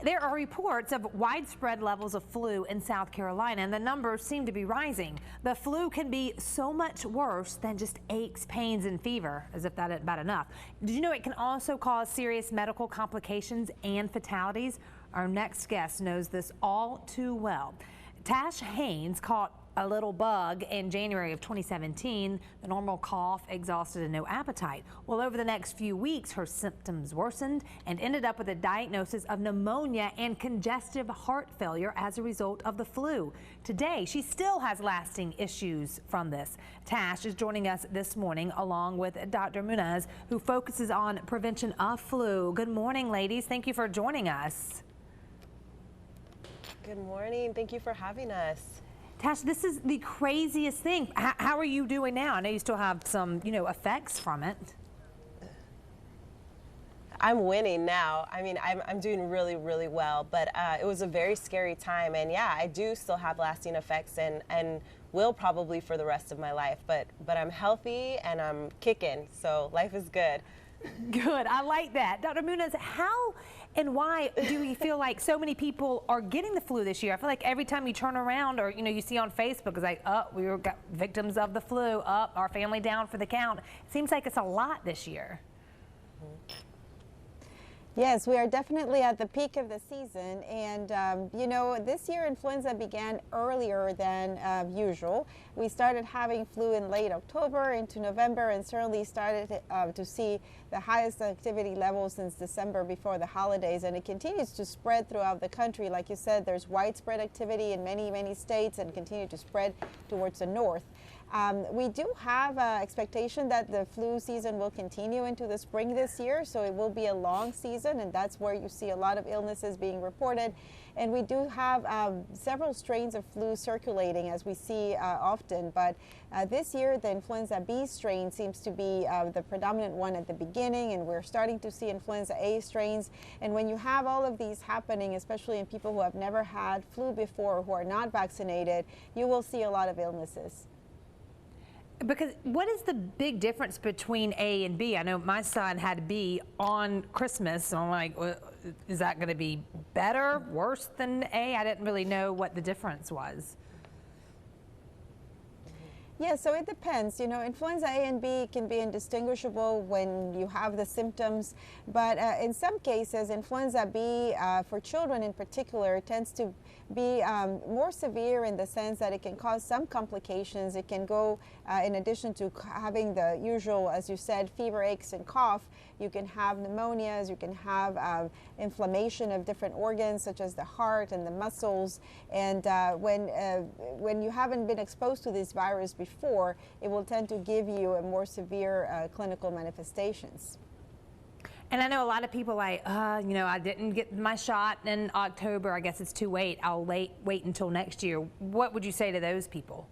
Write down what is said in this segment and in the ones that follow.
There are reports of widespread levels of flu in South Carolina, and the numbers seem to be rising. The flu can be so much worse than just aches, pains, and fever, as if that isn't bad enough. Did you know it can also cause serious medical complications and fatalities? Our next guest knows this all too well. Tash Haynes caught a little bug in January of 2017, the normal cough, exhausted, and no appetite. Well, over the next few weeks, her symptoms worsened and ended up with a diagnosis of pneumonia and congestive heart failure as a result of the flu. Today, she still has lasting issues from this. Tash is joining us this morning along with Dr. Muniz, who focuses on prevention of flu. Good morning, ladies. Thank you for joining us. Good morning. Thank you for having us. Tash, this is the craziest thing. How are you doing now? I know you still have some, effects from it. I'm winning now. I mean, I'm doing really, really well, but it was a very scary time. And yeah, I do still have lasting effects and will probably for the rest of my life, but I'm healthy and I'm kicking, so life is good. Good, I like that. Dr. Muniz, how and why do we feel like so many people are getting the flu this year? I feel like every time you turn around or, you see on Facebook, it's like, oh, we got victims of the flu, our family down for the count. It seems like it's a lot this year. Yes, we are definitely at the peak of the season, and this year influenza began earlier than usual. We started having flu in late October into November, and certainly started to see the highest activity level since December before the holidays, and it continues to spread throughout the country. Like you said, there's widespread activity in many states and continue to spread towards the north. We do have expectation that the flu season will continue into the spring this year, so it will be a long season, and that's where you see a lot of illnesses being reported. And we do have several strains of flu circulating, as we see often, but this year the influenza B strain seems to be the predominant one at the beginning, and we're starting to see influenza A strains. And when you have all of these happening, especially in people who have never had flu before, who are not vaccinated, you will see a lot of illnesses. Because what is the big difference between A and B? I know my son had B on Christmas, so I'm like, well, is that going to be better, worse than A? I didn't really know what the difference was. Yeah, so it depends. Influenza A and B can be indistinguishable when you have the symptoms, but in some cases, influenza B, for children in particular, tends to be more severe in the sense that it can cause some complications. It can go, in addition to having the usual, as you said, fever, aches, and cough, you can have pneumonias, you can have inflammation of different organs, such as the heart and the muscles. And when you haven't been exposed to this virus before, it will tend to give you a more severe clinical manifestations. And I know a lot of people like, I didn't get my shot in October. I guess it's too late. I'll wait until next year. What would you say to those people?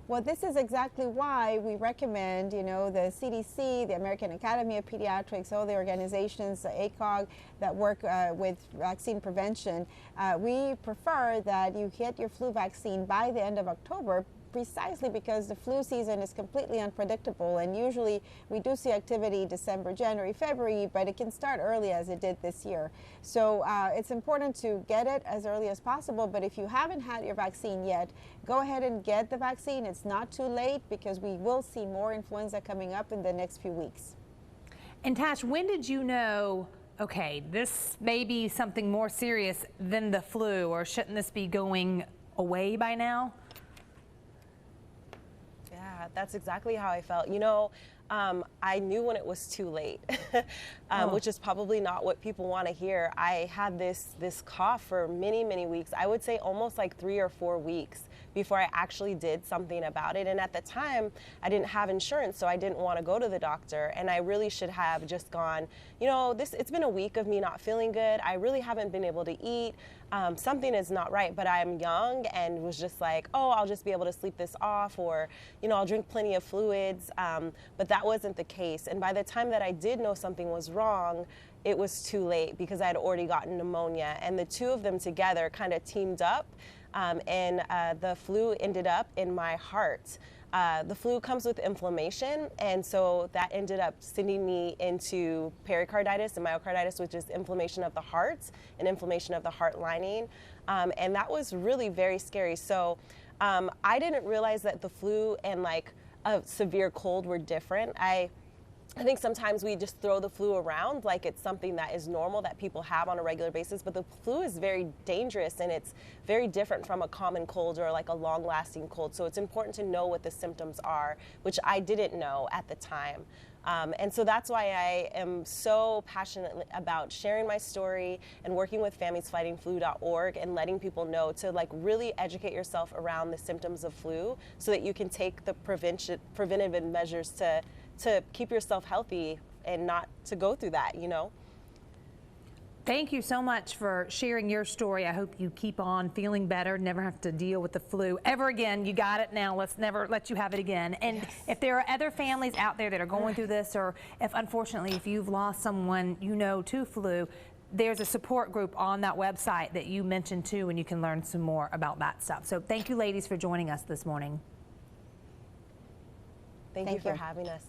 Well, this is exactly why we recommend, the CDC, the American Academy of Pediatrics, all the organizations, the ACOG, that work with vaccine prevention. We prefer that you get your flu vaccine by the end of October, precisely because the flu season is completely unpredictable, and usually we do see activity December, January, February, but it can start early as it did this year. So it's important to get it as early as possible, but if you haven't had your vaccine yet, go ahead and get the vaccine. It's not too late, because we will see more influenza coming up in the next few weeks. And Tash, when did you know, okay, this may be something more serious than the flu, or shouldn't this be going away by now? Yeah, that's exactly how I felt. I knew when it was too late, which is probably not what people want to hear. I had this cough for many weeks. I would say almost like 3 or 4 weeks before I actually did something about it. And at the time, I didn't have insurance, so I didn't want to go to the doctor. And I really should have just gone, it's been a week of me not feeling good. I really haven't been able to eat. Something is not right, but I'm young and was just like, oh, I'll just be able to sleep this off, or, I'll drink plenty of fluids. But that wasn't the case. And by the time that I did know something was wrong, it was too late, because I had already gotten pneumonia. And the two of them together kind of teamed up, and the flu ended up in my heart. The flu comes with inflammation, and so that ended up sending me into pericarditis and myocarditis, which is inflammation of the heart and inflammation of the heart lining. And that was really very scary. So I didn't realize that the flu and like a severe cold were different. I think sometimes we just throw the flu around like it's something that is normal that people have on a regular basis, but the flu is very dangerous and it's very different from a common cold or like a long-lasting cold. So it's important to know what the symptoms are, which I didn't know at the time. And so that's why I am so passionate about sharing my story and working with familiesfightingflu.org and letting people know to like really educate yourself around the symptoms of flu so that you can take the preventive measures to keep yourself healthy and not to go through that, you know? Thank you so much for sharing your story. I hope you keep on feeling better, never have to deal with the flu ever again. You got it now. Let's never let you have it again. And if there are other families out there that are going through this, or if unfortunately, if you've lost someone you know to flu, there's a support group on that website that you mentioned too, and you can learn some more about that stuff. So thank you ladies for joining us this morning. Thank you for having us.